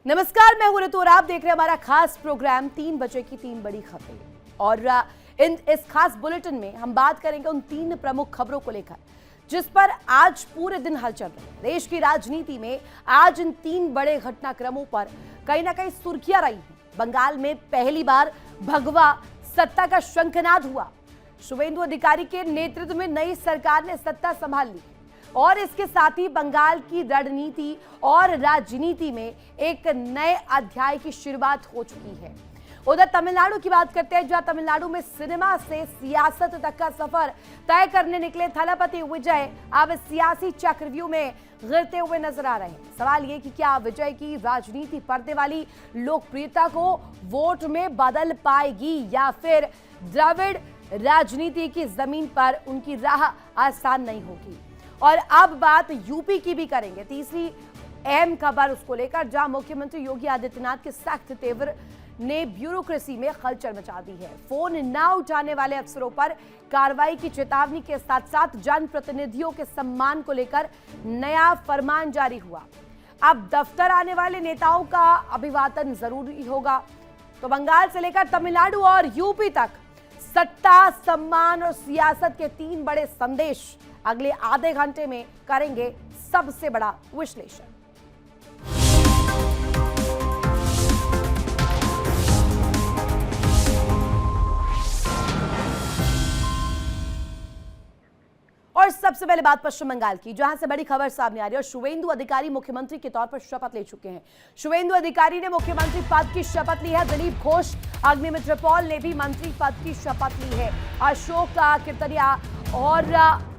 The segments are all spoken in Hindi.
नमस्कार, मैं हूं ऋतु और आप देख रहे हैं हमारा खास प्रोग्राम 3 बजे की 3 बड़ी खबरें। और इस खास बुलेटिन में हम बात करेंगे उन 3 प्रमुख खबरों को लेकर जिस पर आज पूरे दिन हलचल रही। देश की राजनीति में आज इन 3 बड़े घटनाक्रमों पर कहीं ना कहीं सुर्खियां रही हैं। बंगाल में पहली बार भगवा सत्ता का शंखनाद हुआ। शुभेंदु अधिकारी के नेतृत्व में नई सरकार ने सत्ता संभाल ली और इसके साथ ही बंगाल की रणनीति और राजनीति में एक नए अध्याय की शुरुआत हो चुकी है। उधर तमिलनाडु की बात करते हैं, जहां तमिलनाडु में सिनेमा से सियासत तक का सफर तय करने निकले थलपति विजय अब सियासी चक्रव्यूह में गिरते हुए नजर आ रहे हैं। सवाल ये कि क्या विजय की राजनीति पर्दे वाली लोकप्रियता को वोट में बदल पाएगी या फिर द्रविड़ राजनीति की जमीन पर उनकी राह आसान नहीं होगी। और अब बात यूपी की भी करेंगे। तीसरी अहम खबर उसको लेकर, जहां मुख्यमंत्री योगी आदित्यनाथ के सख्त तेवर ने ब्यूरोक्रेसी में हलचल मचा दी है। फोन न उठाने वाले अफसरों पर कार्रवाई की चेतावनी के साथ साथ जनप्रतिनिधियों के सम्मान को लेकर नया फरमान जारी हुआ। अब दफ्तर आने वाले नेताओं का अभिवादन जरूरी होगा। तो बंगाल से लेकर तमिलनाडु और यूपी तक सत्ता, सम्मान और सियासत के 3 बड़े संदेश अगले आधे घंटे में करेंगे सबसे बड़ा विश्लेषण। और सबसे पहले बात पश्चिम बंगाल की, जहां से बड़ी खबर सामने आ रही है। और शुभेंदु अधिकारी मुख्यमंत्री के तौर पर शपथ ले चुके हैं। शुभेंदु अधिकारी ने मुख्यमंत्री पद की शपथ ली है। दिलीप घोष, अग्निमित्र पॉल ने भी मंत्री पद की शपथ ली है। अशोक किरतरिया और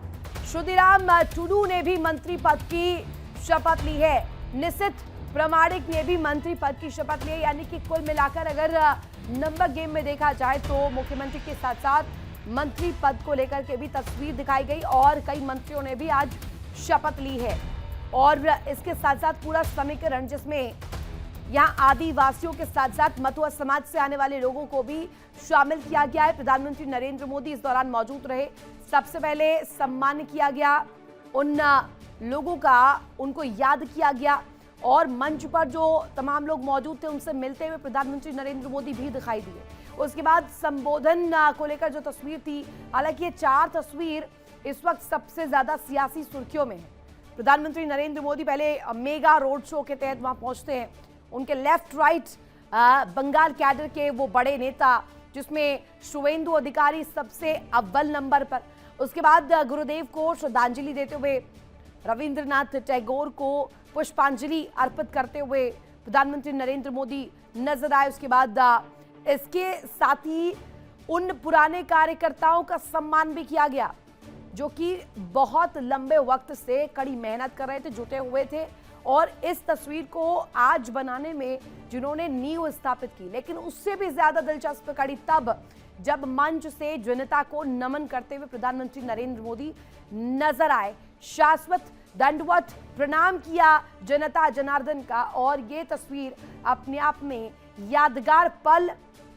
शुदिराम टुडू ने भी मंत्री पद की शपथ ली है। निशित प्रामाणिक ने भी मंत्री पद की शपथ ली है। यानी कि कुल मिलाकर अगर नंबर गेम में देखा जाए तो मुख्यमंत्री के साथ साथ मंत्री पद को लेकर के भी तस्वीर दिखाई गई और कई मंत्रियों ने भी आज शपथ ली है। और इसके साथ साथ पूरा समीकरण, जिसमें यहाँ आदिवासियों के साथ साथ मथुआ समाज से आने वाले लोगों को भी शामिल किया गया है। प्रधानमंत्री नरेंद्र मोदी इस दौरान मौजूद रहे। सबसे पहले सम्मान किया गया उन लोगों का, उनको याद किया गया और मंच पर जो तमाम लोग मौजूद थे उनसे मिलते हुए प्रधानमंत्री नरेंद्र मोदी भी दिखाई दिए। उसके बाद संबोधन को लेकर जो तस्वीर थी, हालांकि ये 4 तस्वीर इस वक्त सबसे ज्यादा सियासी सुर्खियों में है। प्रधानमंत्री नरेंद्र मोदी पहले मेगा रोड शो के तहत वहां पहुंचते हैं। उनके लेफ्ट राइट बंगाल कैडर के वो बड़े नेता, जिसमें शुभेंदु अधिकारी सबसे अव्वल नंबर पर। उसके बाद गुरुदेव को श्रद्धांजलि देते हुए, रविंद्रनाथ टैगोर को पुष्पांजलि अर्पित करते हुए प्रधानमंत्री नरेंद्र मोदी नजर आए। उसके बाद इसके साथ ही उन पुराने कार्यकर्ताओं का सम्मान भी किया गया जो कि बहुत लंबे वक्त से कड़ी मेहनत कर रहे थे, जुटे हुए थे और इस तस्वीर को आज बनाने में जिन्होंने नींव स्थापित की। लेकिन उससे भी ज्यादा दिलचस्प कड़ी तब जब मंच से जनता को नमन करते हुए प्रधानमंत्री नरेंद्र मोदी नजर आए। शाश्वत दंडवत प्रणाम किया जनता जनार्दन का और ये तस्वीर अपने आप में यादगार पल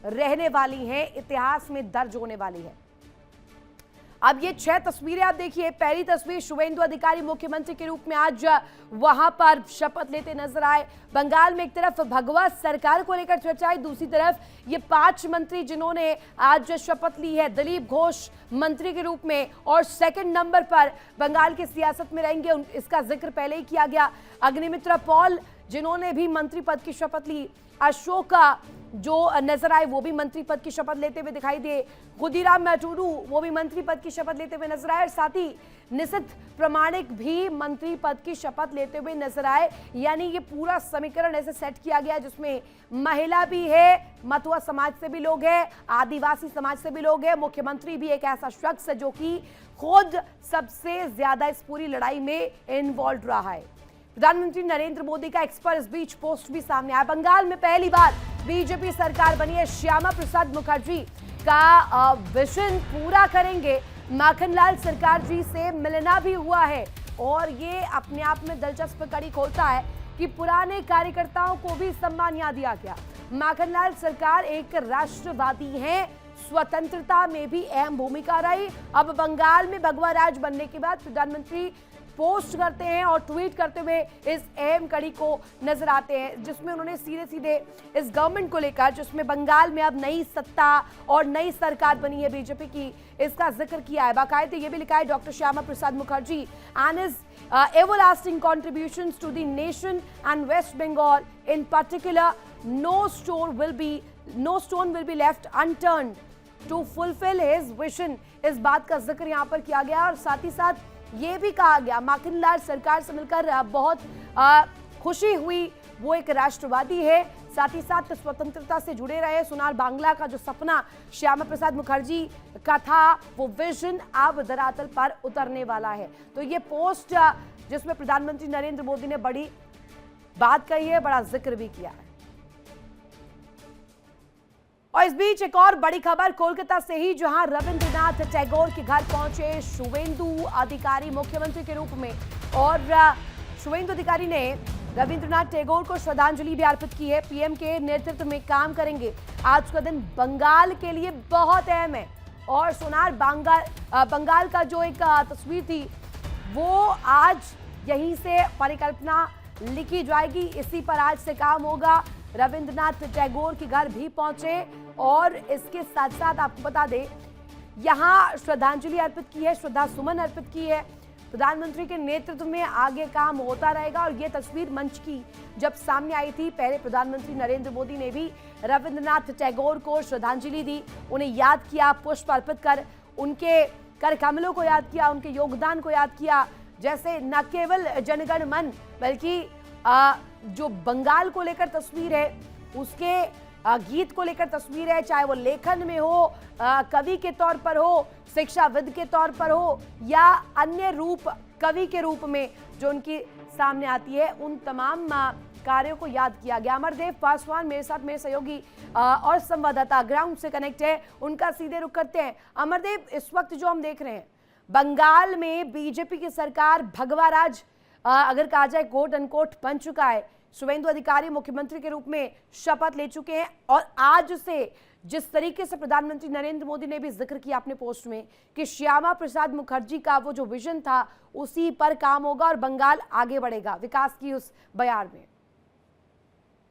रहने वाली है, इतिहास में दर्ज होने वाली है। अब ये 6 तस्वीरें आप देखिए। पहली तस्वीर, शुभेंदु अधिकारी मुख्यमंत्री के रूप में आज वहां पर शपथ लेते नजर आए। बंगाल में एक तरफ भगवा सरकार को लेकर चर्चा है, दूसरी तरफ ये 5 मंत्री जिन्होंने आज शपथ ली है। दिलीप घोष मंत्री के रूप में और सेकंड नंबर पर बंगाल की सियासत में रहेंगे, इसका जिक्र पहले ही किया गया। अग्निमित्र पॉल जिन्होंने भी मंत्री पद की शपथ ली। अशोक जो नजर आए वो भी मंत्री पद की शपथ लेते हुए दिखाई दिए। खुदीराम टुडू वो भी मंत्री पद की शपथ लेते हुए नजर आए और साथ ही निशित प्रामाणिक भी मंत्री पद की शपथ लेते हुए नजर आए। यानी ये पूरा समीकरण ऐसे सेट किया गया जिसमें महिला भी है, मथुआ समाज से भी लोग हैं, आदिवासी समाज से भी लोग हैं। मुख्यमंत्री भी एक ऐसा शख्स है जो कि खुद सबसे ज्यादा इस पूरी लड़ाई में इन्वॉल्व रहा है। प्रधानमंत्री नरेंद्र मोदी का एक्सपर्ट इस बीच पोस्ट भी सामने आया। बंगाल में पहली बार बीजेपी सरकार बनी है। श्यामा प्रसाद मुखर्जी का विजन पूरा करेंगे। माखनलाल सरकार जी से मिलना भी हुआ है और ये अपने आप में दिलचस्प कड़ी खोलता है कि पुराने कार्यकर्ताओं को भी सम्मान यहाँ दिया गया। माखनलाल सरकार एक राष्ट्रवादी हैं, स्वतंत्रता में भी अहम भूमिका रही। अब बंगाल में भगवा राज बनने के बाद प्रधानमंत्री पोस्ट करते हैं और ट्वीट करते हुए इस अहम कड़ी को नजर आते हैं, जिसमें उन्होंने सीधे सीधे इस गवर्नमेंट को लेकर, जिसमें बंगाल में अब नई सत्ता और नई सरकार बनी है बीजेपी की, इसका जिक्र किया है। बाकायदे ये भी लिखा है doctor Shyama Prasad Mukherjee and his everlasting contributions to the nation and West Bengal in particular, no stone will be left unturned to fulfill his vision। इस बात का जिक्र यहाँ पर किया गया और साथ ही साथ ये भी कहा गया माखनलाल सरकार से मिलकर बहुत खुशी हुई, वो एक राष्ट्रवादी है, साथ ही साथ स्वतंत्रता से जुड़े रहे। सोनार बांग्ला का जो सपना श्यामा प्रसाद मुखर्जी का था, वो विजन अब धरातल पर उतरने वाला है। तो ये पोस्ट जिसमें प्रधानमंत्री नरेंद्र मोदी ने बड़ी बात कही है, बड़ा जिक्र भी किया है। और इस बीच एक और बड़ी खबर कोलकाता से ही, जहां रविंद्रनाथ टैगोर के घर पहुंचे शुवेंदु अधिकारी मुख्यमंत्री के रूप में। और शुवेंदु अधिकारी ने रविंद्रनाथ टैगोर को श्रद्धांजलि भी अर्पित की है। पीएम के नेतृत्व में काम करेंगे। आज का दिन बंगाल के लिए बहुत अहम है और सोनार बंगाल का जो एक तस्वीर थी, वो आज यहीं से परिकल्पना लिखी जाएगी, इसी पर आज से काम होगा। रविंद्रनाथ टैगोर के घर भी पहुंचे और इसके साथ साथ आपको बता दें, यहाँ श्रद्धांजलि अर्पित की है, श्रद्धा सुमन अर्पित की है। प्रधानमंत्री के नेतृत्व में आगे काम होता रहेगा। और ये तस्वीर मंच की जब सामने आई थी, पहले प्रधानमंत्री नरेंद्र मोदी ने भी रविंद्रनाथ टैगोर को श्रद्धांजलि दी, उन्हें याद किया, पुष्प अर्पित कर उनके कर कमलों को याद किया, उनके योगदान को याद किया। जैसे न केवल जनगण मन, बल्कि जो बंगाल को लेकर तस्वीर है, उसके गीत को लेकर तस्वीर है, चाहे वो लेखन में हो, कवि के तौर पर हो, शिक्षाविद के तौर पर हो, या अन्य रूप कवि के रूप में जो उनकी सामने आती है, उन तमाम कार्यों को याद किया गया। अमरदेव पासवान मेरे साथ, मेरे सहयोगी और संवाददाता ग्राउंड से कनेक्ट है, उनका सीधे रुख करते हैं। अमरदेव, इस वक्त जो हम देख रहे हैं, बंगाल में बीजेपी की सरकार भगवा राज अगर कहा जाए कोट अनकोट बन चुका है। शुवेंदु अधिकारी मुख्यमंत्री के रूप में शपथ ले चुके हैं और आज से जिस तरीके से प्रधानमंत्री नरेंद्र मोदी ने भी जिक्र किया अपने पोस्ट में कि श्यामा प्रसाद मुखर्जी का वो जो विजन था, उसी पर काम होगा और बंगाल आगे बढ़ेगा विकास की उस बयार में।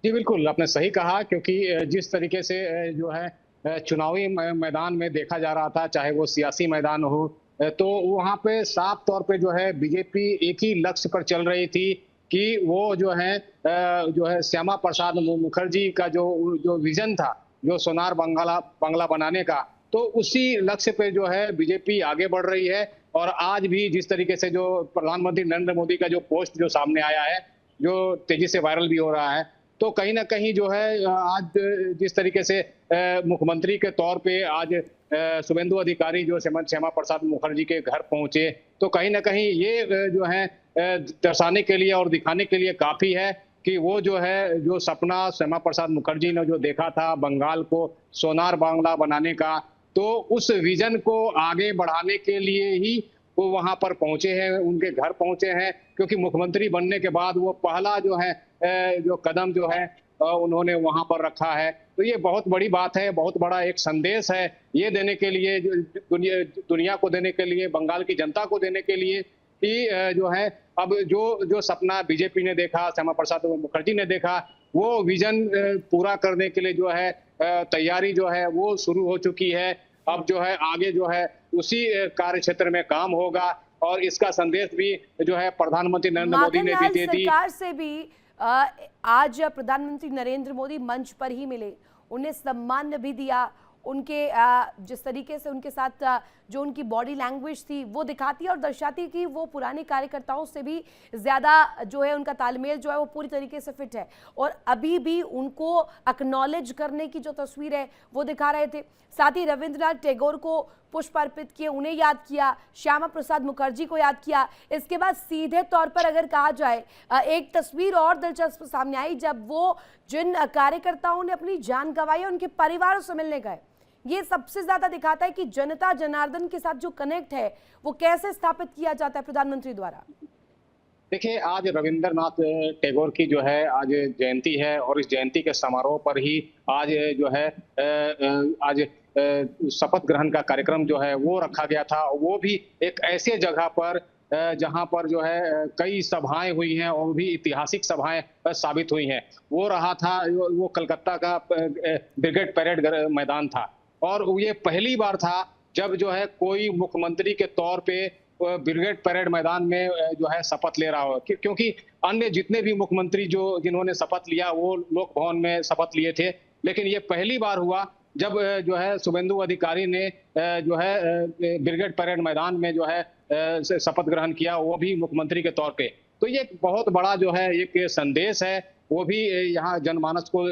जी बिल्कुल, आपने सही कहा, क्योंकि जिस तरीके से जो है चुनावी मैदान में देखा जा रहा था, चाहे वो सियासी मैदान हो, तो वहाँ पे साफ तौर पे जो है बीजेपी एक ही लक्ष्य पर चल रही थी कि वो जो है श्यामा प्रसाद मुखर्जी का जो विजन था, जो सोनार बांग्ला बनाने का, तो उसी लक्ष्य पे जो है बीजेपी आगे बढ़ रही है। और आज भी जिस तरीके से जो प्रधानमंत्री नरेंद्र मोदी का जो पोस्ट जो सामने आया है, जो तेजी से वायरल भी हो रहा है, तो कहीं ना कहीं जो है आज जिस तरीके से मुख्यमंत्री के तौर पे आज शुवेंदु अधिकारी जो श्यामा प्रसाद मुखर्जी के घर पहुंचे, तो कहीं ना कहीं ये जो है दर्शाने के लिए और दिखाने के लिए काफी है कि वो जो है जो सपना श्यामा प्रसाद मुखर्जी ने जो देखा था बंगाल को सोनार बांग्ला बनाने का, तो उस विजन को आगे बढ़ाने के लिए ही वो वहां पर पहुंचे हैं, उनके घर पहुंचे हैं। क्योंकि मुख्यमंत्री बनने के बाद वो पहला जो है जो कदम जो है उन्होंने वहां पर रखा है। तो ये बहुत बड़ी बात है, बहुत बड़ा एक संदेश है ये देने के लिए, दुनिया को देने के लिए, बंगाल की जनता को देने के लिए कि जो है अब जो सपना बीजेपी ने देखा, श्यामा प्रसाद मुखर्जी ने देखा, वो विजन पूरा करने के लिए जो है तैयारी जो है वो शुरू हो चुकी है। अब जो है आगे जो है उसी कार्य क्षेत्र में काम होगा और इसका संदेश भी जो है प्रधानमंत्री नरेंद्र मोदी ने भी दे दी। सरकार से भी आज प्रधानमंत्री नरेंद्र मोदी मंच पर ही मिले, उन्हें सम्मान भी दिया। उनके जिस तरीके से उनके साथ जो उनकी बॉडी लैंग्वेज थी वो दिखाती है और दर्शाती है कि वो पुराने कार्यकर्ताओं से भी ज़्यादा जो है उनका तालमेल जो है वो पूरी तरीके से फिट है और अभी भी उनको एक्नॉलेज करने की जो तस्वीर है वो दिखा रहे थे। साथ ही रविंद्रनाथ टैगोर को पुष्प अर्पित किए, उन्हें याद किया, श्यामा प्रसाद मुखर्जी को याद किया। इसके बाद सीधे तौर पर अगर कहा जाए एक तस्वीर और दिलचस्प सामने आई जब वो जिन कार्यकर्ताओं ने अपनी जान गंवाई उनके परिवारों से मिलने गए। ये सबसे ज्यादा दिखाता है कि जनता जनार्दन के साथ जो कनेक्ट है वो कैसे स्थापित किया जाता है प्रधानमंत्री द्वारा। देखिए, आज रविंद्रनाथ टैगोर की जो है आज जयंती है और इस जयंती के समारोह पर ही आज जो है आज शपथ ग्रहण का कार्यक्रम जो है वो रखा गया था। वो भी एक ऐसे जगह पर जहां पर जो है कई सभाएं हुई हैं और भी ऐतिहासिक सभाएं साबित हुई हैं। वो रहा था वो कलकत्ता का ब्रिगेड परेड मैदान था। और ये पहली बार था जब जो है कोई मुख्यमंत्री के तौर पे ब्रिगेड परेड मैदान में जो है शपथ ले रहा हो, क्योंकि अन्य जितने भी मुख्यमंत्री जिन्होंने शपथ लिया वो लोक भवन में शपथ लिए थे, लेकिन ये पहली बार हुआ जब जो है शुभेंदु अधिकारी ने जो है ब्रिगेड परेड मैदान में जो है शपथ ग्रहण किया, वो भी मुख्यमंत्री के तौर पे। तो ये एक बहुत बड़ा जो है एक संदेश है, वो भी यहाँ जनमानस को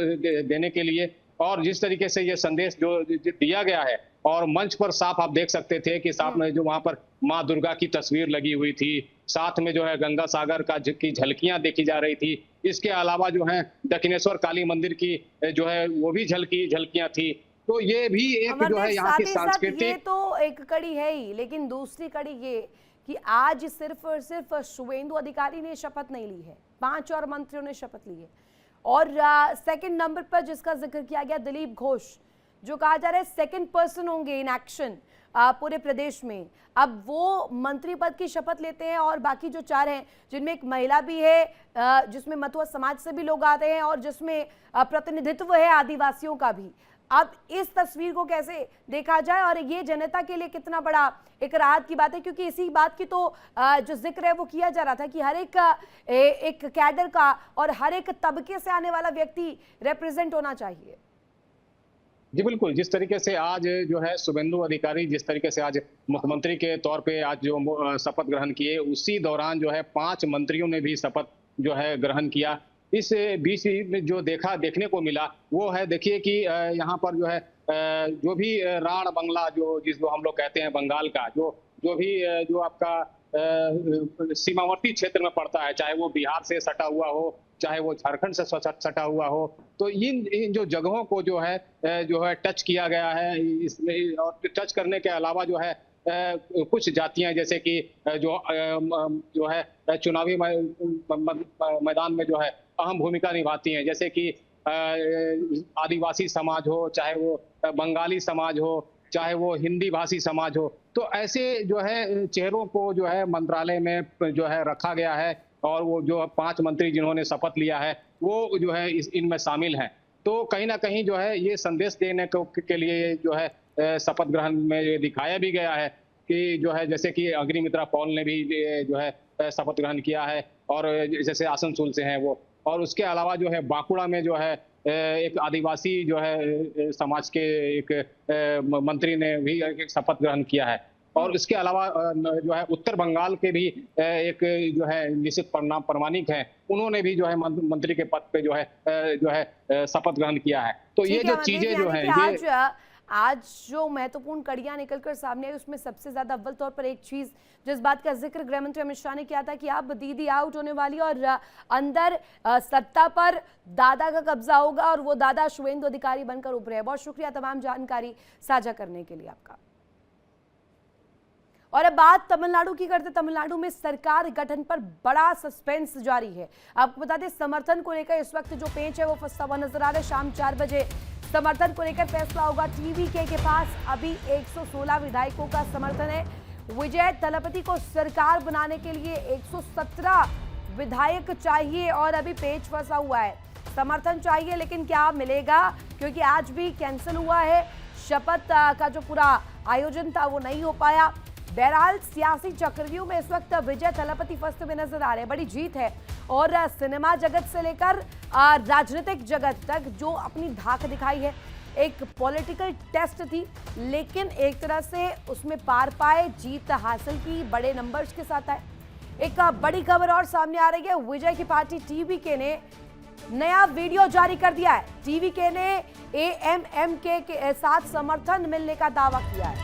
देने के लिए। और जिस तरीके से ये संदेश जो दिया गया है, और मंच पर साफ आप देख सकते थे कि साथ में जो वहां पर माँ दुर्गा की तस्वीर लगी हुई थी, साथ में जो है गंगा सागर की झलकियां देखी जा रही थी। इसके अलावा जो है दक्षिणेश्वर काली मंदिर की जो है वो भी झलकियां थी। तो ये भी एक जो है यहाँ की सांस्कृतिक, ये तो एक कड़ी है ही, लेकिन दूसरी कड़ी ये कि आज सिर्फ और सिर्फ शुभेंदु अधिकारी ने शपथ नहीं ली है, 5 और मंत्रियों ने शपथ ली है। और सेकंड नंबर पर जिसका जिक्र किया गया दिलीप घोष, जो कहा जा रहा है सेकंड पर्सन होंगे इन एक्शन पूरे प्रदेश में। अब वो मंत्री पद की शपथ लेते हैं और बाकी जो 4 हैं, जिनमें एक महिला भी है, जिसमें मथुआ समाज से भी लोग आते हैं और जिसमें प्रतिनिधित्व है आदिवासियों का भी। अब इस तस्वीर को कैसे देखा जाए और ये जनता के लिए कितना बड़ा एक राहत की बात है, क्योंकि इसी बात की तो जो जिक्र है वो किया जा रहा था कि हर एक कैडर का और हर एक तबके से आने वाला व्यक्ति रिप्रेजेंट होना चाहिए। जी बिल्कुल, जिस तरीके से आज जो है शुभेंदु अधिकारी जिस तरीके से आज मुख्यमंत्री के तौर पे आज जो शपथ ग्रहण किए, उसी दौरान जो है 5 मंत्रियों ने भी शपथ जो है ग्रहण किया। इस बीच में जो देखने को मिला वो है, देखिए कि यहाँ पर जो है जो भी राण बंगला जिसको हम लोग कहते हैं बंगाल का, जो भी जो आपका सीमावर्ती क्षेत्र में पड़ता है, चाहे वो बिहार से सटा हुआ हो, चाहे वो झारखंड से सटा हुआ हो, तो इन जो जगहों को जो है टच किया गया है इसमें। और टच करने के अलावा जो है कुछ जातियां जैसे कि जो है चुनावी मैदान में जो है अहम भूमिका निभाती हैं, जैसे कि आदिवासी समाज हो, चाहे वो बंगाली समाज हो, चाहे वो हिंदी भाषी समाज हो। तो ऐसे जो है चेहरों को जो है मंत्रालय में जो है रखा गया है, और वो जो 5 मंत्री जिन्होंने शपथ लिया है वो जो है इनमें शामिल हैं। तो कहीं ना कहीं जो है ये संदेश देने के लिए जो है शपथ ग्रहण में ये दिखाया भी गया है कि जो है जैसे कि अग्निमित्रा पॉल ने भी जो है शपथ ग्रहण किया है, और जैसे आसनसोल से हैं वो। और उसके अलावा जो है बांकुड़ा में जो है एक आदिवासी जो है समाज के एक मंत्री ने भी शपथ ग्रहण किया है। और इसके अलावा जो है उत्तर बंगाल के भी एक जो है निश्चित प्रमाणिक हैं, उन्होंने भी जो है मंत्री के पद पे जो है शपथ ग्रहण किया है। तो ये जो चीजें जो है आज जो महत्वपूर्ण कड़ियां निकलकर सामने आई, उसमें सबसे ज्यादा अव्वल तौर पर एक चीज जिस बात का जिक्र गृह मंत्री अमित शाह ने किया था कि अब दीदी आउट होने वाली और अंदर सत्ता पर दादा का कब्जा होगा, और वो दादा शुभेंदु अधिकारी बनकर उभरे हैं। बहुत शुक्रिया तमाम जानकारी साझा करने के लिए आपका। और अब बात तमिलनाडु की करते। तमिलनाडु में सरकार गठन पर बड़ा सस्पेंस जारी है। आपको बता दें समर्थन को लेकर इस वक्त जो पेंच है वो फंसा हुआ नजर आ रहा है। शाम 4 बजे समर्थन को लेकर फैसला होगा। टीवीके के पास अभी 116 विधायकों का समर्थन है। विजय तलपति को सरकार बनाने के लिए 117 विधायक चाहिए और अभी पेच फंसा हुआ है। समर्थन चाहिए लेकिन क्या मिलेगा, क्योंकि आज भी कैंसिल हुआ है। शपथ का जो पूरा आयोजन था वो नहीं हो पाया। बहरहाल सियासी चक्रव्यूह में इस वक्त विजय तलपति फंसते हुए नजर आ रहे हैं। बड़ी जीत है और सिनेमा जगत से लेकर राजनीतिक जगत तक जो अपनी धाक दिखाई है, एक पॉलिटिकल टेस्ट थी लेकिन एक तरह से उसमें पार पाए, जीत हासिल की, बड़े नंबर्स के साथ आए। एक बड़ी खबर और सामने आ रही है। विजय की पार्टी टीवीके ने नया वीडियो जारी कर दिया है। टीवीके ने एएमएमके के साथ समर्थन मिलने का दावा किया है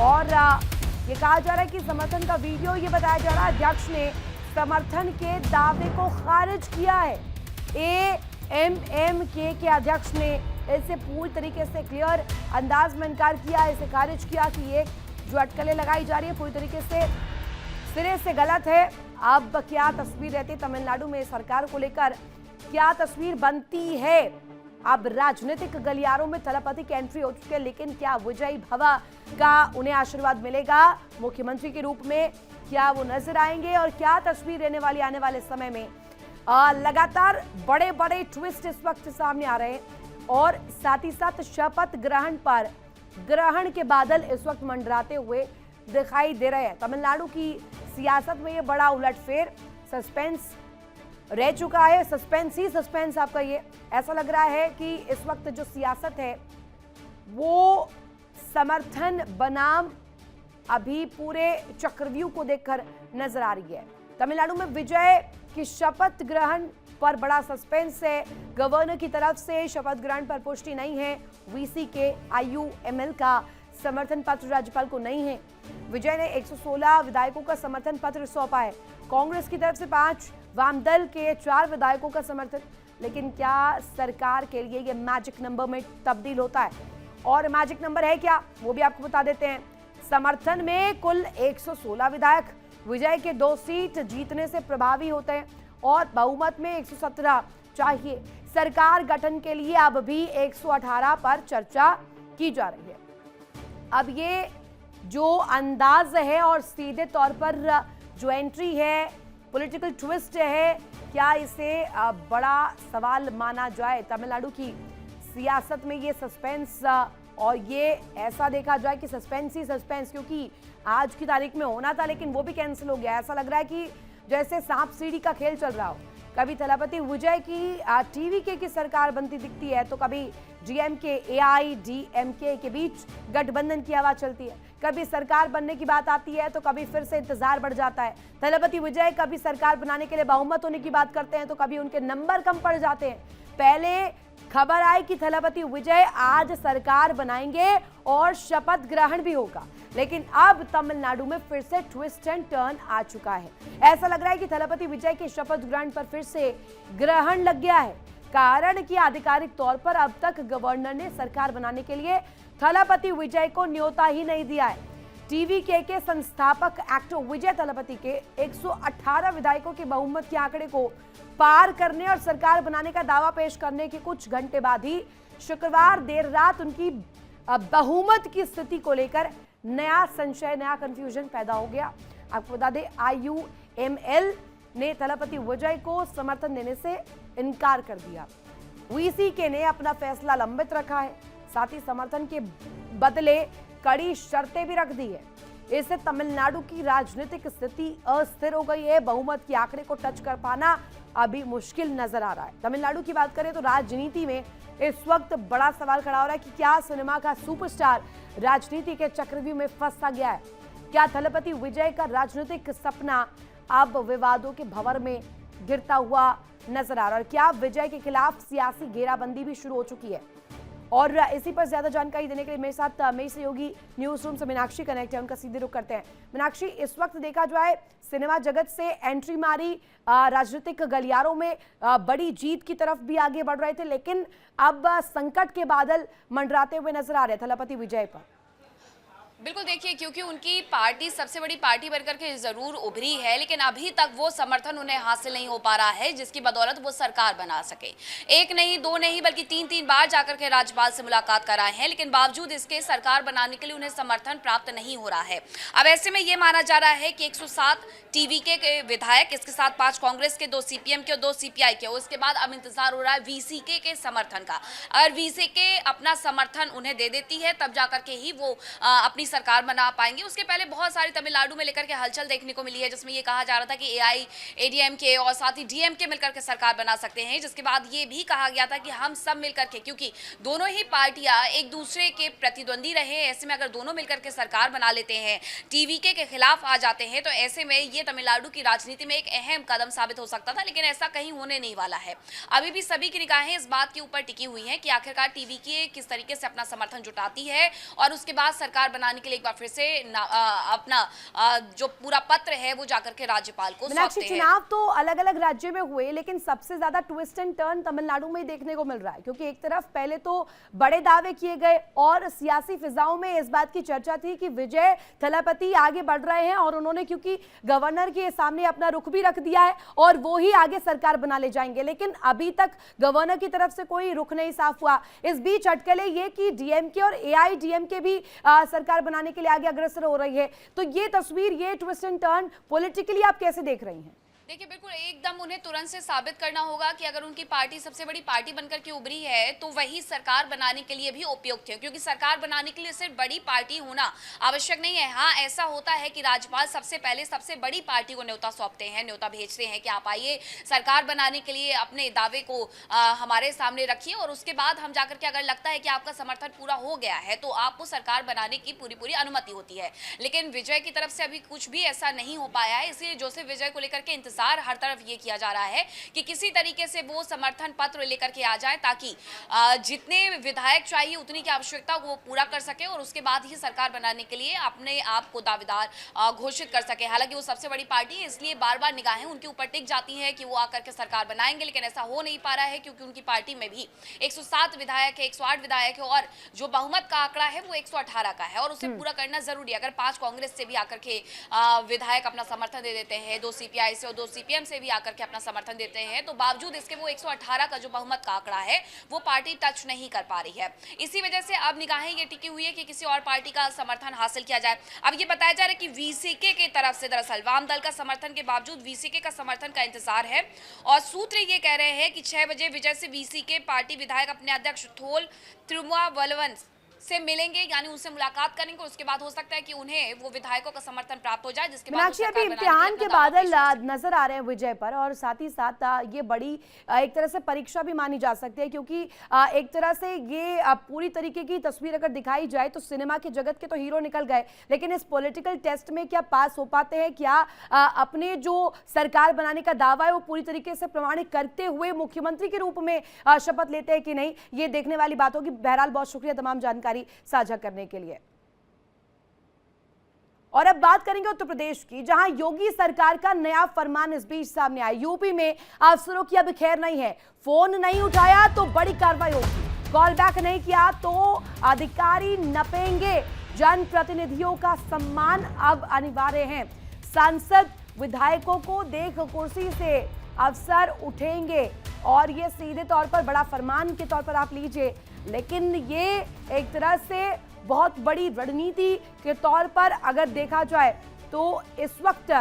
और ये कहा जा रहा है कि समर्थन का वीडियो, ये बताया जा रहा है अध्यक्ष ने समर्थन के दावे को खारिज किया है। एएमएमके के अध्यक्ष ने इसे पूरी तरीके से क्लियर अंदाज में इनकार किया, इसे खारिज किया कि ये जो अटकलें लगाई जा रही है पूरी तरीके से सिरे से गलत है। अब क्या तस्वीर रहती है तमिलनाडु में सरकार को लेकर, क्या तस्वीर बनती है, अब राजनीतिक गलियारों में थलापति की एंट्री हो चुकी है, लेकिन क्या विजयी भवा का उन्हें आशीर्वाद मिलेगा मुख्यमंत्री के रूप में? क्या वो नजर आएंगे और क्या तस्वीर रहने वाली आने वाले समय में? लगातार बड़े बड़े ट्विस्ट इस वक्त सामने आ रहे हैं और साथ ही साथ शपथ ग्रहण पर ग्रहण के बादल इस वक्त मंडराते हुए दिखाई दे रहे हैं। तमिलनाडु की सियासत में ये बड़ा उलटफेर, सस्पेंस रह चुका है, सस्पेंस ही सस्पेंस आपका। ये ऐसा लग रहा है कि इस वक्त जो सियासत है वो समर्थन बनाम अभी पूरे चक्रव्यूह को देखकर नजर आ रही है। तमिलनाडु में विजय की शपथ ग्रहण पर बड़ा सस्पेंस है। गवर्नर की तरफ से शपथ ग्रहण पर पुष्टि नहीं है। वीसी के IUML का समर्थन पत्र राज्यपाल को नहीं है। विजय ने 116 विधायकों का समर्थन पत्र सौंपा है। कांग्रेस की तरफ से 5, वामदल के 4 विधायकों का समर्थन। लेकिन क्या सरकार के लिए ये मैजिक नंबर में तब्दील होता है? और मैजिक नंबर है क्या, वो भी आपको बता देते हैं। समर्थन में कुल 116 विधायक विजय के 2 सीट जीतने से प्रभावी होते हैं और बहुमत में 117 चाहिए। सरकार गठन के लिए अब भी 118 पर चर्चा की जा रही है। अब ये जो अंदाज है और सीधे तौर पर जो एंट्री है, पॉलिटिकल ट्विस्ट है, क्या इसे बड़ा सवाल माना जाए? तमिलनाडु की सियासत में ये सस्पेंस और ये ऐसा देखा जाए कि सस्पेंस ही सस्पेंस, क्योंकि आज की तारीख में होना था लेकिन वो भी कैंसिल हो गया। ऐसा लग रहा है कि जैसे सांप सीढ़ी का खेल चल रहा हो। कभी थलापति विजय की TVK की सरकार बनती दिखती है तो कभी DMK AIADMK के बीच गठबंधन की आवाज चलती है। कभी सरकार बनने की बात आती है तो कभी फिर से इंतजार बढ़ जाता है। थलापति विजय कभी सरकार बनाने के लिए बहुमत होने की बात करते हैं तो कभी उनके नंबर कम पड़ जाते हैं। पहले खबर आई कि थलापति विजय आज सरकार बनाएंगे और शपथ ग्रहण भी होगा, लेकिन अब तमिलनाडु में फिर से ट्विस्ट एंड टर्न आ चुका है। ऐसा लग रहा है कि थलापति विजय के शपथ ग्रहण पर फिर से ग्रहण लग गया है। कारण कि आधिकारिक तौर पर अब तक गवर्नर ने सरकार बनाने के लिए थलापति विजय को न्योता ही नहीं दिया है। TVK के संस्थापक एक्टर विजय थलापति के 118 विधायकों के बहुमत के आंकड़े को पार करने और सरकार बनाने का दावा पेश करने के कुछ घंटे बाद ही शुक्रवार देर रात उनकी बहुमत की स्थिति को लेकर नया संशय, नया कंफ्यूजन पैदा हो गया। आपको बता दें IUML ने थलापति विजय को समर्थन देने से इनकार कर दिया। VCK ने अपना फैसला लंबित रखा है, साथ ही समर्थन के बदले कड़ी शर्तें भी रख दी है। इससे तमिलनाडु की राजनीतिक स्थिति अस्थिर हो गई है। बहुमत के आंकड़े को टच कर पाना अभी मुश्किल नजर आ रहा है। तमिलनाडु की बात करें तो राजनीति में इस वक्त बड़ा सवाल खड़ा हो रहा है कि क्या सिनेमा का सुपरस्टार राजनीति के चक्रव्यूह में फंसा गया है? क्या थलापति विजय का राजनीतिक सपना अब विवादों के भंवर में गिरता हुआ नजर आ रहा है? क्या विजय के खिलाफ सियासी घेराबंदी भी शुरू हो चुकी है? और इसी पर ज्यादा जानकारी देने के लिए मेरे साथ मेरे सहयोगी न्यूज रूम से मीनाक्षी कनेक्ट है, उनका सीधे रुख करते हैं। मीनाक्षी, इस वक्त देखा जाए सिनेमा जगत से एंट्री मारी, राजनीतिक गलियारों में बड़ी जीत की तरफ भी आगे बढ़ रहे थे, लेकिन अब संकट के बादल मंडराते हुए नजर आ रहे हैं थलापति विजय पर। बिल्कुल, देखिए, क्योंकि उनकी पार्टी सबसे बड़ी पार्टी बनकर के जरूर उभरी है, लेकिन अभी तक वो समर्थन उन्हें हासिल नहीं हो पा रहा है जिसकी बदौलत वो सरकार बना सके। एक नहीं, दो नहीं, बल्कि 3-3 बार जाकर के राज्यपाल से मुलाकात कराए हैं, लेकिन बावजूद इसके सरकार बनाने के लिए उन्हें समर्थन प्राप्त नहीं हो रहा है। अब ऐसे में ये माना जा रहा है कि 107 TVK के विधायक, इसके साथ 5 कांग्रेस के, 2 CPM के और 2 CPI के, उसके बाद अब इंतजार हो रहा है VCK के समर्थन का। अगर VCK अपना समर्थन उन्हें दे देती है तब जाकर के ही वो अपनी सरकार बना पाएंगे। उसके पहले बहुत सारी तमिलनाडु में लेकर के हलचल देखने को मिली है, जिसमें ये कहा जा रहा था कि AIADMK और साथ ही DMK मिलकर के सरकार बना सकते हैं, जिसके बाद ये भी कहा गया था कि हम सब मिलकर के, क्योंकि दोनों ही पार्टियां एक दूसरे के प्रतिद्वंदी रहे, ऐसे में अगर दोनों मिलकर के सरकार बना लेते हैं, TVK के खिलाफ आ जाते हैं, तो ऐसे में ये तमिलनाडु की राजनीति में एक अहम कदम साबित हो सकता था, लेकिन ऐसा कहीं होने नहीं वाला है। अभी भी सभी की निगाहें इस बात के ऊपर टिकी हुई हैं कि आखिरकार TVK किस तरीके से अपना समर्थन जुटाती है और उसके बाद सरकार बनाने के लिए एक बार फिर से अपना जो पूरा पत्र है वो जाकर के राज्यपाल को मीनाक्षी, सौंपते हैं। चुनाव तो अलग अलग राज्य में हुए, लेकिन सबसे ज्यादा ट्विस्ट एंड टर्न तमिलनाडु में ही देखने को मिल रहा है, क्योंकि एक तरफ पहले तो बड़े दावे किए गए और सियासी फिजाओं में इस बात की चर्चा थी कि विजय थलापति आगे बढ़ रहे हैं और उन्होंने क्योंकि गवर्नर के सामने अपना रुख भी रख दिया है और वो ही आगे सरकार बना ले जाएंगे, लेकिन अभी तक गवर्नर की तरफ से कोई रुख नहीं साफ हुआ। इस बीच अटकलें ये कि डीएमके और एआईडीएमके भी सरकार बनाने के लिए आगे अग्रसर हो रही है। तो ये तस्वीर, ये ट्विस्ट एंड टर्न पॉलिटिकली आप कैसे देख रही हैं? देखिए, बिल्कुल एकदम उन्हें तुरंत से साबित करना होगा कि अगर उनकी पार्टी सबसे बड़ी पार्टी बनकर के उभरी है तो वही सरकार बनाने के लिए भी उपयुक्त है, क्योंकि सरकार बनाने के लिए सिर्फ बड़ी पार्टी होना आवश्यक नहीं है। हाँ, ऐसा होता है कि राज्यपाल सबसे पहले सबसे बड़ी पार्टी को न्योता सौंपते हैं, न्योता भेजते हैं कि आप आइए सरकार बनाने के लिए अपने दावे को हमारे सामने रखिए, और उसके बाद हम जाकर के अगर लगता है कि आपका समर्थन पूरा हो गया है तो आपको सरकार बनाने की पूरी अनुमति होती है। लेकिन विजय की तरफ से अभी कुछ भी ऐसा नहीं हो पाया है, इसलिए जोसेफ विजय को लेकर के इंतजार हर तरफ ये किया जा रहा है कि किसी तरीके से वो समर्थन पत्र लेकर के आ जाए, ताकि जितने विधायक चाहिए उतनी की आवश्यकता वो पूरा कर सके और उसके बाद ही सरकार बनाने के लिए अपने आप को दावेदार घोषित कर सके। हालांकि वो सबसे बड़ी पार्टी है, इसलिए बार बार निगाहें उनके ऊपर टिक जाती हैं कि वो आकर के सरकार बनाएंगे, लेकिन ऐसा हो नहीं पा रहा है क्योंकि उनकी पार्टी में भी 107 विधायक है, 108 विधायक है और जो बहुमत का आंकड़ा है वो 118 का है और उसे पूरा करना जरूरी है। अगर 5 कांग्रेस से भी आकर के विधायक अपना समर्थन दे देते हैं, 2 सीपीआई से और 2 सीपीएम से भी आकर के अपना समर्थन देते हैं, तो बावजूद इसके वो 118 का जो बहुमत का आंकड़ा है वो पार्टी टच नहीं कर पा रही है। इसी वजह से अब निगाहें ये टिकी हुई है कि किसी और पार्टी का समर्थन हासिल किया जाए। अब ये बताया जा रहा है कि वीसीके की तरफ से दरअसल वाम दल का समर्थन के बावजूद वीसीके का समर्थन का इंतजार है और सूत्र ये कह रहे हैं कि 6 बजे विजय से वीसीके पार्टी विधायक अपने अध्यक्ष थोल तिरुमावलवन से मिलेंगे, यानी उनसे मुलाकात करेंगे और उसके बाद हो सकता है कि उन्हें वो विधायकों का समर्थन प्राप्त हो जाए, जिसके बाद मीनाक्षी, अभी इम्तिहान के बादल नजर आ रहे हैं विजय पर और साथ ही साथ ये बड़ी एक तरह से परीक्षा भी मानी जा सकती है, क्योंकि एक तरह से ये पूरी तरीके की तस्वीर अगर दिखाई जाए तो सिनेमा के जगत के तो हीरो निकल गए, लेकिन इस पॉलिटिकल टेस्ट में क्या पास हो पाते हैं, क्या अपने जो सरकार बनाने का दावा है वो पूरी तरीके से प्रमाणित करते हुए मुख्यमंत्री के रूप में शपथ लेते हैं कि नहीं, ये देखने वाली बात होगी। बहरहाल बहुत शुक्रिया तमाम जानकारी साझा करने के लिए। और अब बात करेंगे उत्तर प्रदेश की, जहां योगी सरकार का नया फरमान इस बीच सामने आया। यूपी में अफसरों की अब खैर नहीं है, फोन नहीं उठाया तो बड़ी कार्रवाई होगी, कॉल बैक नहीं किया तो अधिकारी नपेंगे। जनप्रतिनिधियों का सम्मान अब अनिवार्य है। सांसद विधायकों को देख कुर्सी से अफसर उठेंगे और ये सीधे तौर पर बड़ा फरमान के तौर पर आप लीजिए, लेकिन ये एक तरह से बहुत बड़ी रणनीति के तौर पर अगर देखा जाए तो इस वक्त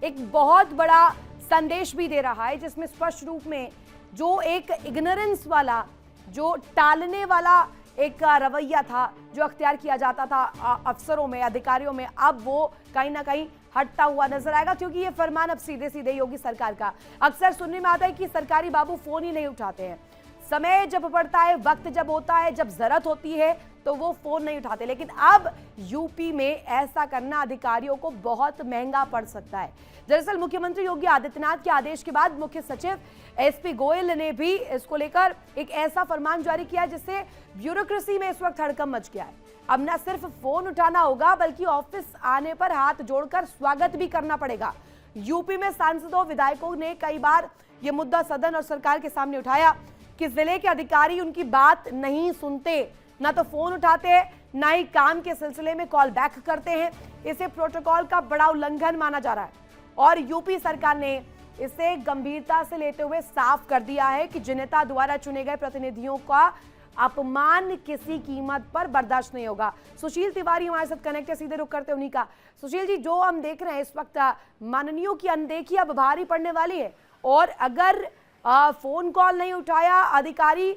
एक बहुत बड़ा संदेश भी दे रहा है, जिसमें स्पष्ट रूप में जो एक इग्नोरेंस वाला, जो टालने वाला एक रवैया था जो अख्तियार किया जाता था अफसरों में, अधिकारियों में, अब वो कहीं ना कहीं हटता हुआ नजर आएगा, क्योंकि ये फरमान अब सीधे सीधे योगी सरकार का। अक्सर सुनने में आता है कि सरकारी बाबू फोन ही नहीं उठाते हैं, समय जब पड़ता है, वक्त जब होता है, जब जरूरत होती है तो वो फोन नहीं उठाते, लेकिन अब यूपी में ऐसा करना अधिकारियों को बहुत महंगा पड़ सकता है। दरअसल मुख्यमंत्री योगी आदित्यनाथ के आदेश के बाद मुख्य सचिव एसपी गोयल ने भी इसको लेकर एक ऐसा फरमान जारी किया जिससे ब्यूरोक्रेसी में इस वक्त हड़कंप मच गया है। अब न सिर्फ फोन उठाना होगा बल्कि ऑफिस आने पर हाथ जोड़कर स्वागत भी करना पड़ेगा। यूपी में सांसदों, विधायकों ने कई बार यह मुद्दा सदन और सरकार के सामने उठाया कि जिले के अधिकारी उनकी बात नहीं सुनते, ना तो फोन उठाते हैं, ना ही काम के सिलसिले में कॉल बैक करते हैं। इसे प्रोटोकॉल का बड़ा उल्लंघन माना जा रहा है और यूपी सरकार ने इसे गंभीरता से लेते हुए साफ कर दिया है कि जनता द्वारा चुने गए प्रतिनिधियों का अपमान किसी कीमत पर बर्दाश्त नहीं होगा। सुशील तिवारी हमारे साथ कनेक्ट है, सीधे रुख करते उन्हीं का। सुशील जी, जो हम देख रहे हैं इस वक्त माननीयों की अनदेखी अब भारी पड़ने वाली है और अगर फोन कॉल नहीं उठाया, अधिकारी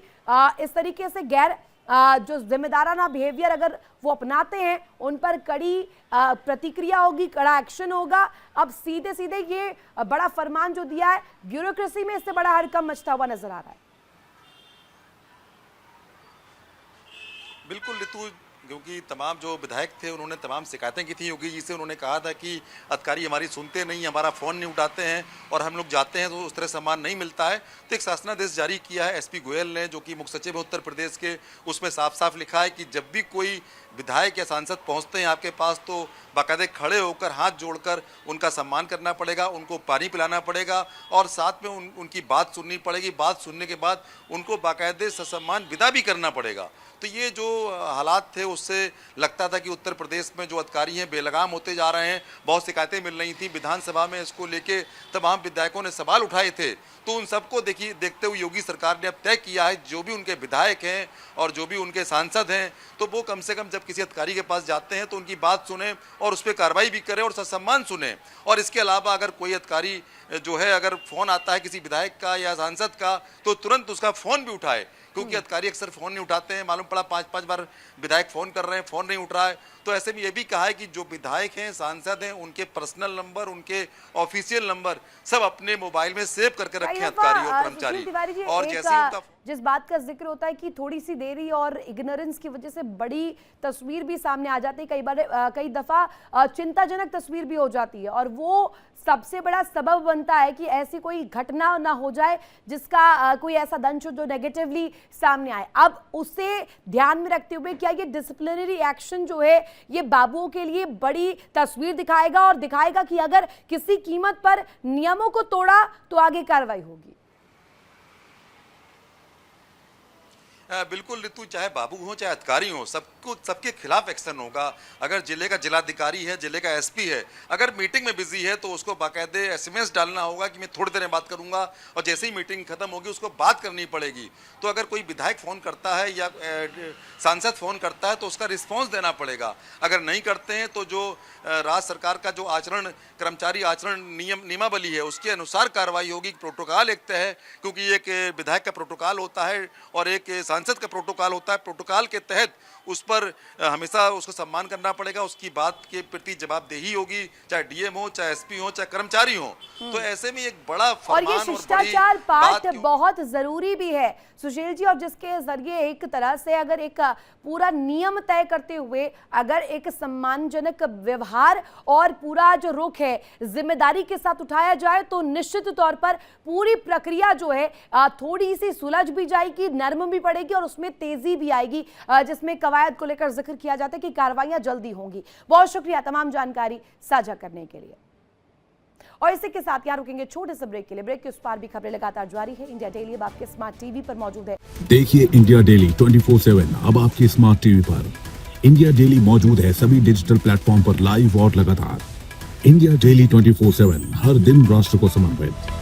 इस तरीके से गैर जो जिम्मेदाराना बिहेवियर अगर वो अपनाते हैं, उन पर कड़ी प्रतिक्रिया होगी, कड़ा एक्शन होगा। अब सीधे सीधे ये बड़ा फरमान जो दिया है, ब्यूरोक्रेसी में इससे बड़ा हड़कंप मचता हुआ नजर आ रहा है। बिल्कुल ऋतु, क्योंकि तमाम जो विधायक थे उन्होंने तमाम शिकायतें की थी योगी जी से। उन्होंने कहा था कि अधिकारी हमारी सुनते नहीं, हमारा फ़ोन नहीं उठाते हैं और हम लोग जाते हैं तो उस तरह सम्मान नहीं मिलता है। तो एक शासनादेश जारी किया है एसपी गोयल ने, जो कि मुख्य सचिव है उत्तर प्रदेश के। उसमें साफ साफ लिखा है कि जब भी कोई विधायक या सांसद पहुंचते हैं आपके पास तो बाकायदे खड़े होकर हाथ जोड़कर उनका सम्मान करना पड़ेगा, उनको पानी पिलाना पड़ेगा और साथ में उनकी बात सुननी पड़ेगी। बात सुनने के बाद उनको बाकायदे ससम्मान विदा भी करना पड़ेगा। तो ये जो हालात थे उससे लगता था कि उत्तर प्रदेश में जो अधिकारी हैं बेलगाम होते जा रहे हैं। बहुत शिकायतें मिल रही थी, विधानसभा में इसको लेके तमाम विधायकों ने सवाल उठाए थे। तो उन सबको देखते हुए योगी सरकार ने अब तय किया है जो भी उनके विधायक हैं और जो भी उनके सांसद हैं तो वो कम से कम जब किसी अधिकारी के पास जाते हैं तो उनकी बात सुने और उस पर कार्रवाई भी करें और ससम्मान सुने। और इसके अलावा अगर कोई अधिकारी जो है अगर फ़ोन आता है किसी विधायक का या सांसद का तो तुरंत उसका फ़ोन भी उठाए, क्योंकि अधिकारी अक्सर फ़ोन नहीं उठाते हैं। मालूम पड़ा 5-5 बार विधायक फ़ोन कर रहे हैं, फ़ोन नहीं उठ रहा है। तो ऐसे में ये भी कहा है कि जो विधायक हैं सांसद हैं उनके पर्सनल नंबर, उनके ऑफिशियल नंबर सब अपने मोबाइल में सेव करके रखें अधिकारी और कर्मचारी। और जैसे उनका जिस बात का जिक्र होता है कि थोड़ी सी देरी और इग्नोरेंस की वजह से बड़ी तस्वीर भी सामने आ जाती है, कई दफा चिंताजनक तस्वीर भी हो जाती है और वो सबसे बड़ा सबब बनता है कि ऐसी कोई घटना ना हो जाए जिसका कोई ऐसा दंश हो जो नेगेटिवली सामने आए। अब उसे ध्यान में रखते हुए क्या ये डिसिप्लिनरी एक्शन जो है ये बाबुओं के लिए बड़ी तस्वीर दिखाएगा और दिखाएगा कि अगर किसी कीमत पर नियमों को तोड़ा तो आगे कार्रवाई होगी। बिल्कुल ऋतु, चाहे बाबू हो चाहे अधिकारी हो, सबके खिलाफ एक्शन होगा। अगर जिले का जिलाधिकारी है, जिले का एसपी है, अगर मीटिंग में बिजी है तो उसको बाकायदे एसएमएस डालना होगा कि मैं थोड़ी देर में बात करूंगा और जैसे ही मीटिंग खत्म होगी उसको बात करनी पड़ेगी। तो अगर कोई विधायक फ़ोन करता है या सांसद फ़ोन करता है तो उसका रिस्पॉन्स देना पड़ेगा। अगर नहीं करते हैं तो जो राज्य सरकार का जो आचरण कर्मचारी आचरण नियमावली है उसके अनुसार कार्रवाई होगी। प्रोटोकॉल एक तय है, क्योंकि एक विधायक का प्रोटोकॉल होता है और एक सांसद का प्रोटोकॉल होता है। प्रोटोकॉल के तहत उस पर हमेशा उसको सम्मान करना पड़ेगा, उसकी बात के प्रति जवाबदेही होगी, चाहे डीएम हो, चाहे एसपी हो, चाहे कर्मचारी हो। तो ऐसे में एक बड़ा और ये शिष्टाचार पाठ बहुत जरूरी भी है सुशील जी, और जिसके जरिए एक तरह से अगर एक पूरा नियम तय करते हुए अगर एक सम्मानजनक व्यवहार और पूरा जो रुख है जिम्मेदारी के साथ उठाया जाए तो निश्चित तौर पर पूरी प्रक्रिया जो है थोड़ी सी सुलझ भी जाएगी, नर्म भी पड़ेगी और उसमें तेजी भी आएगी, जिसमें कवायद को लेकर जिक्र किया जाता है कि कार्रवाइयां जल्दी होंगी। बहुत शुक्रिया तमाम जानकारी साझा करने के लिए। और इसी के साथ यहाँ रुकेंगे छोटे से ब्रेक के लिए। ब्रेक के उस पार भी खबरें लगातार जारी है। इंडिया डेली अब आपके स्मार्ट टीवी पर मौजूद है। देखिए इंडिया डेली 24/7 अब आपकी स्मार्ट टीवी पर। इंडिया डेली मौजूद है सभी डिजिटल प्लेटफॉर्म पर लाइव और लगातार। इंडिया डेली 24/7 हर दिन राष्ट्र को समर्पित।